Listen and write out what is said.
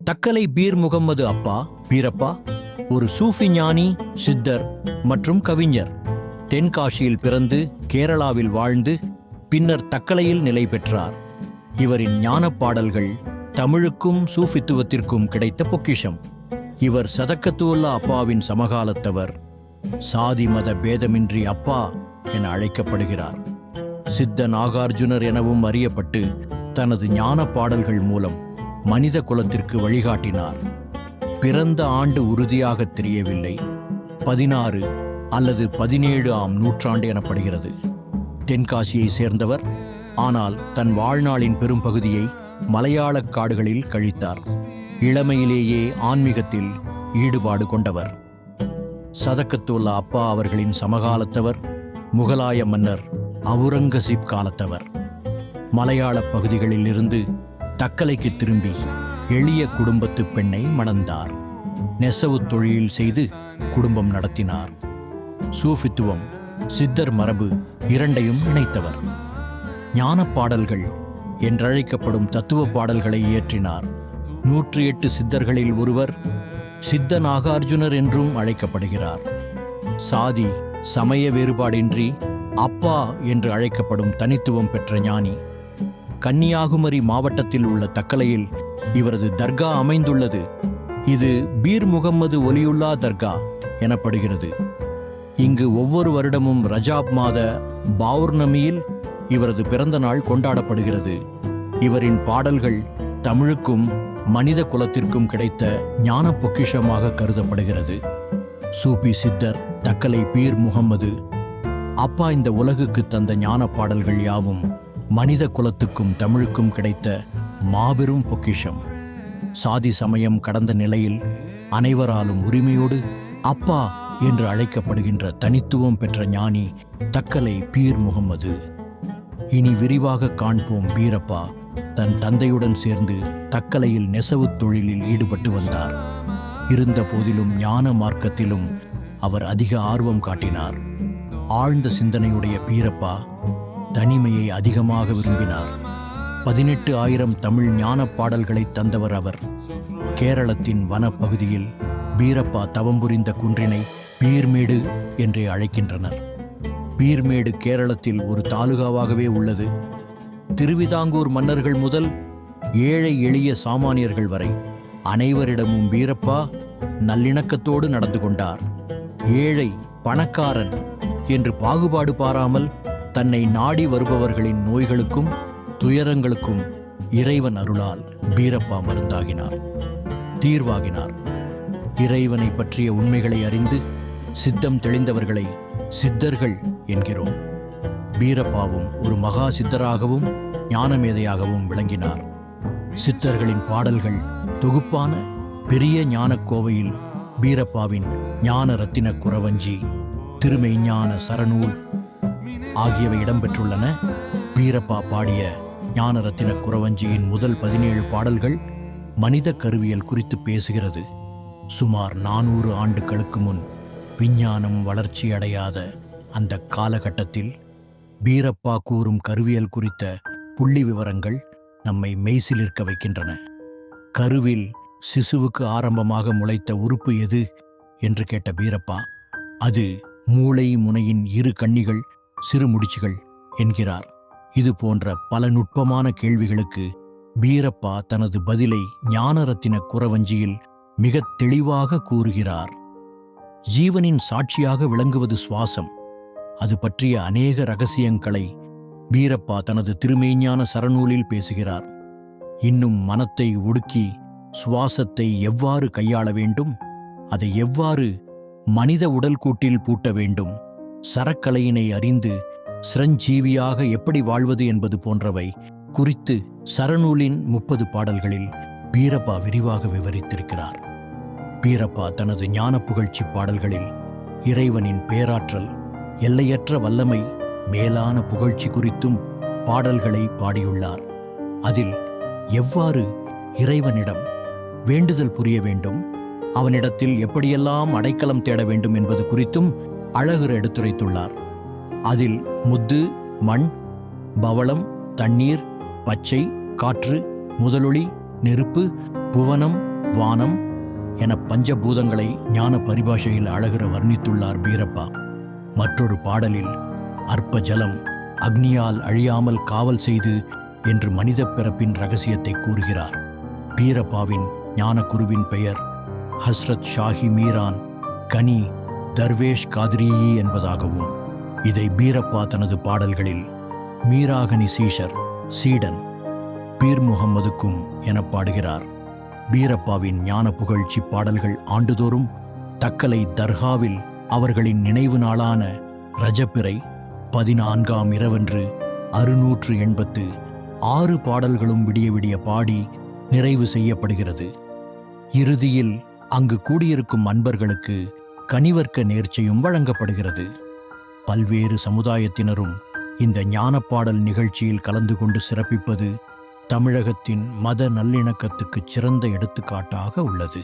Thuckalay beer Muhammad அப்பா பீரப்பா ஒரு சூஃபி ஞானி, சித்தர் மற்றும் கவிஞர். தென்காசியில் பிறந்து கேரளாவில் வாழ்ந்து பின்னர் தக்கலையில் நிலை பெற்றார். இவரின் ஞானப் பாடல்கள் தமிழுக்கும் சூஃபித்துவத்திற்கும் கிடைத்த பொக்கிஷம். இவர் சதக்கத்துல்லா அப்பாவின் சமகாலத்தவர். சாதி மத பேதமின்றி அப்பா என அழைக்கப்படுகிறார். சித்த நாகார்ஜுனர் எனவும் அறியப்பட்டு தனது ஞான பாடல்கள் மூலம் மனித குலத்திற்கு வழிகாட்டினார். பிறந்த ஆண்டு உறுதியாக தெரியவில்லை. 16 அல்லது 17ஆம் நூற்றாண்டு எனப்படுகிறது. தென்காசியை சேர்ந்தவர். ஆனால் தன் வாழ்நாளின் பெரும் பகுதியை மலையாளக் காடுகளில் கழித்தார். இளமையிலேயே ஆன்மீகத்தில் ஈடுபாடு கொண்டவர். சதக்கத்துல்லா அப்பா அவர்களின் சமகாலத்தவர். முகலாய மன்னர் அவுரங்கசீப் காலத்தவர். மலையாள பகுதிகளில் இருந்து தக்கலைக்கு திரும்பி எளிய குடும்பத்து பெண்ணை மணந்தார். நெசவு தொழில் செய்து குடும்பம் நடத்தினார். சூஃபித்துவம், சித்தர் மரபு இரண்டையும் இணைத்தவர். ஞானப் பாடல்கள் என்றழைக்கப்படும் தத்துவ பாடல்களை இயற்றினார். 108 சித்தர்களில் ஒருவர். சித்த நாகார்ஜுனர் என்றும் அழைக்கப்படுகிறார். சாதி சமய வேறுபாடின்றி அப்பா என்று அழைக்கப்படும் தனித்துவம் பெற்ற ஞானி. கன்னியாகுமரி மாவட்டத்தில் உள்ள தக்கலையில் இவரது தர்கா அமைந்துள்ளது. இது பீர் முகம்மது ஒலியுல்லா தர்கா எனப்படுகிறது. இங்கு ஒவ்வொரு வருடமும் ரஜாப் மாத பௌர்ணமியில் இவரது பிறந்த நாள் கொண்டாடப்படுகிறது. இவரின் பாடல்கள் தமிழுக்கும் மனித குலத்திற்கும் கிடைத்த ஞான பொக்கிஷமாக கருதப்படுகிறது. சூபி சித்தர் தக்கலை பீர் முகம்மது அப்பா இந்த உலகுக்கு தந்த ஞான பாடல்கள் யாவும் மனித குலத்துக்கும் தமிழுக்கும் கிடைத்த மாபெரும் பொக்கிஷம். சாதி சமயம் கடந்த நிலையில் அனைவராலும் உரிமையோடு அப்பா என்று அழைக்கப்படுகின்ற தனித்துவம் பெற்ற ஞானி தக்கலை பீர் முகம்மது. இனி விரிவாக காண்போம். பீரப்பா தன் தந்தையுடன் சேர்ந்து தக்கலையில் நெசவு தொழிலில் ஈடுபட்டு வந்தார். இருந்த போதிலும் ஞான மார்க்கத்திலும் அவர் அதிக ஆர்வம் காட்டினார். ஆழ்ந்த சிந்தனையுடைய பீரப்பா தனிமையை அதிகமாக விரும்பினார். 18,000 தமிழ் ஞான பாடல்களை தந்தவர் அவர். கேரளத்தின் வனப்பகுதியில் பீரப்பா தவம் புரிந்த குன்றினை பீர்மேடு என்றே அழைக்கின்றனர். பீர்மேடு கேரளத்தில் ஒரு தாலுகாவாகவே உள்ளது. திருவிதாங்கூர் மன்னர்கள் முதல் ஏழை எளிய சாமானியர்கள் வரை அனைவரிடமும் பீரப்பா நல்லிணக்கத்தோடு நடந்து கொண்டார். ஏழை பணக்காரன் என்று பாகுபாடு பாராமல் தன்னை நாடி வருபவர்களின் நோய்களுக்கும் துயரங்களுக்கும் இறைவன் அருளால் பீரப்பா மருந்தாகினார், தீர்வாகினார். இறைவனை பற்றிய உண்மைகளை அறிந்து சித்தம் தெளிந்தவர்களை சித்தர்கள் என்கிறோம். பீரப்பாவும் ஒரு மகா சித்தராகவும் ஞானமேதையாகவும் விளங்கினார். சித்தர்களின் பாடல்கள் தொகுப்பான பெரிய ஞானக்கோவையில் பீரப்பாவின் ஞான ரத்தின குறவஞ்சி, திருமெய்ஞான சரநூல் ஆகியவை இடம்பெற்றுள்ளன. பீரப்பா பாடிய ஞான ரத்தின குறவஞ்சியின் முதல் 17 பாடல்கள் மனித கருவியல் குறித்து பேசுகிறது. சுமார் 400 ஆண்டுகளுக்கு முன் விஞ்ஞானம் வளர்ச்சி அடையாத அந்த காலகட்டத்தில் பீரப்பா கூறும் கருவியல் குறித்த புள்ளி விவரங்கள் நம்மை மெய்சிலிர்க்க வைக்கின்றன. கருவில் சிசுவுக்கு ஆரம்பமாக முளைத்த உறுப்பு எது என்று கேட்ட பீரப்பா, அது மூளை முனையின் 2 கண்ணிகள் சிறு முடிச்சுகள் என்கிறார். இது போன்ற பல நுட்பமான கேள்விகளுக்கு பீரப்பா தனது பதிலை ஞானரத்தின குறவஞ்சியில் மிக தெளிவாக கூறுகிறார். ஜீவனின் சாட்சியாக விளங்குவது சுவாசம். அது பற்றிய அநேக ரகசியங்களை பீரப்பா தனது திருமெய்ஞான சரநூலில் பேசுகிறார். இன்னும் மனத்தை ஒடுக்கி சுவாசத்தை எவ்வாறு கையாள வேண்டும், அதை எவ்வாறு மனித உடல் கூட்டில் பூட்ட வேண்டும், சரக்கலையினை அறிந்து சிரஞ்சீவியாக எப்படி வாழ்வது என்பது போன்றவை குறித்து சரநூலின் 30 பாடல்களில் பீரப்பா விரிவாக விவரித்திருக்கிறார். பீரப்பா தனது ஞான புகழ்ச்சி பாடல்களில் இறைவனின் பேராற்றல், எல்லையற்ற வல்லமை, மேலான புகழ்ச்சி குறித்தும் பாடல்களை பாடியுள்ளார். அதில் எவ்வாறு இறைவனிடம் வேண்டுதல் புரிய வேண்டும், அவனிடத்தில் எப்படியெல்லாம் அடைக்கலம் தேட வேண்டும் என்பது குறித்தும் அழகுற எடுத்துரைத்துள்ளார். அதில் முத்து, மண், பவளம், தண்ணீர், பச்சை, காற்று, முதலொளி, நெருப்பு, புவனம், வானம் என பஞ்சபூதங்களை ஞான பரிபாஷையில் அழகிற வர்ணித்துள்ளார் பீரப்பா. மற்றொரு பாடலில் அற்ப ஜலம் அக்னியால் அழியாமல் காவல் செய்து என்று மனித பிறப்பின் ரகசியத்தை கூறுகிறார். பீரப்பாவின் ஞானக்குருவின் பெயர் ஹஸ்ரத் ஷாஹி மீரான் கனி தர்வேஷ் காதிரியி என்பதாகவும், இதை பீரப்பா தனது பாடல்களில் மீராகனி சீஷர் சீடன் பீர் முகம்மதுக்கும் என பாடுகிறார். பீரப்பாவின் ஞான புகழ்ச்சி பாடல்கள் ஆண்டுதோறும் தக்கலை தர்காவில் அவர்களின் நினைவு நாளான ரஜப்பிறை 14ஆம் இரவன்று 686 பாடல்களும் விடிய விடிய பாடி நிறைவு செய்யப்படுகிறது. இறுதியில் அங்கு கூடியிருக்கும் அன்பர்களுக்கு கனிவர்க்க நேர்ச்சையும் வழங்கப்படுகிறது. பல்வேறு சமுதாயத்தினரும் இந்த ஞானப்பாடல் நிகழ்ச்சியில் கலந்து கொண்டு சிறப்பிப்பது தமிழகத்தின் மத நல்லிணக்கத்துக்கு சிறந்த எடுத்துக்காட்டாக உள்ளது.